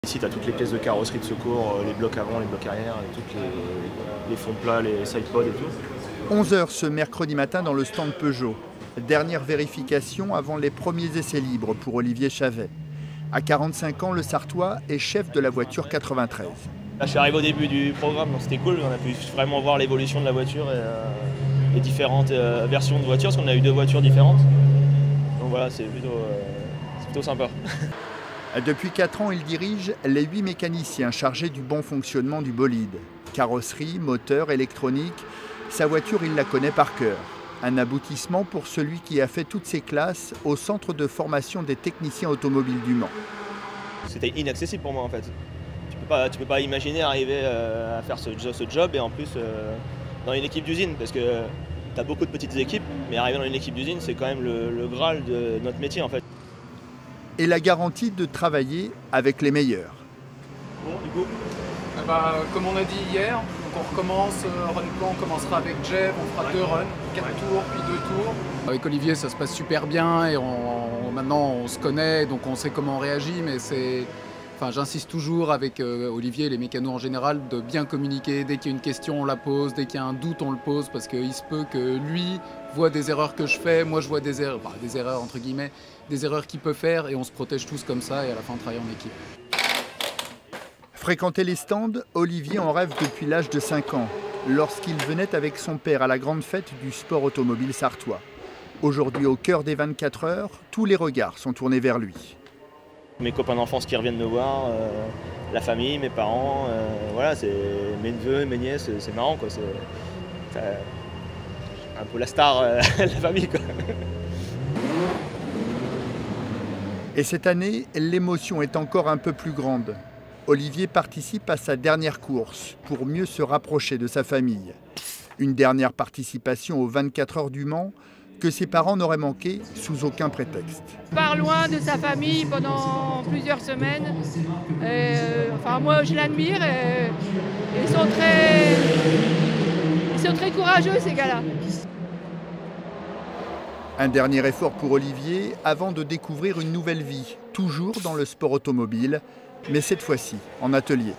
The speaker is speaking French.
Ici, tu as toutes les pièces de carrosserie de secours, les blocs avant, les blocs arrière, et toutes les fonds plats, les sidepods et tout. 11 h ce mercredi matin dans le stand Peugeot. Dernière vérification avant les premiers essais libres pour Olivier Chavet. À 45 ans, le Sartois est chef de la voiture 93. Là, je suis arrivé au début du programme, donc c'était cool. On a pu vraiment voir l'évolution de la voiture et les différentes versions de voitures, parce qu'on a eu 2 voitures différentes. Donc voilà, c'est plutôt sympa. Depuis 4 ans, il dirige les 8 mécaniciens chargés du bon fonctionnement du bolide. Carrosserie, moteur, électronique, sa voiture, il la connaît par cœur. Un aboutissement pour celui qui a fait toutes ses classes au centre de formation des techniciens automobiles du Mans. C'était inaccessible pour moi en fait. Tu peux pas imaginer arriver à faire ce job et en plus dans une équipe d'usine, parce que tu as beaucoup de petites équipes, mais arriver dans une équipe d'usine, c'est quand même le Graal de notre métier en fait. Et la garantie de travailler avec les meilleurs. Bon, du coup comme on a dit hier, donc on recommence, run plan, on commencera avec Jeff, on fera 2 runs, 4 tours, puis 2 tours. Avec Olivier, ça se passe super bien et maintenant on se connaît, donc on sait comment on réagit, mais j'insiste toujours avec Olivier et les mécanos en général de bien communiquer. Dès qu'il y a une question, on la pose. Dès qu'il y a un doute, on le pose, parce qu'il se peut que lui voit des erreurs que je fais, moi je vois des erreurs entre guillemets, des erreurs qu'il peut faire, et on se protège tous comme ça, et à la fin on travaille en équipe. Fréquenter les stands, Olivier en rêve depuis l'âge de 5 ans, lorsqu'il venait avec son père à la grande fête du sport automobile sartois. Aujourd'hui, au cœur des 24 heures, tous les regards sont tournés vers lui. Mes copains d'enfance qui reviennent me voir, la famille, mes parents, voilà, c'est mes neveux, mes nièces, c'est marrant quoi. C'est un peu la star de la famille quoi. Et cette année, l'émotion est encore un peu plus grande. Olivier participe à sa dernière course pour mieux se rapprocher de sa famille. Une dernière participation aux 24 heures du Mans que ses parents n'auraient manqué sous aucun prétexte. Il part loin de sa famille pendant plusieurs semaines. Moi, je l'admire. Ils sont très courageux, ces gars-là. Un dernier effort pour Olivier avant de découvrir une nouvelle vie, toujours dans le sport automobile, mais cette fois-ci en atelier.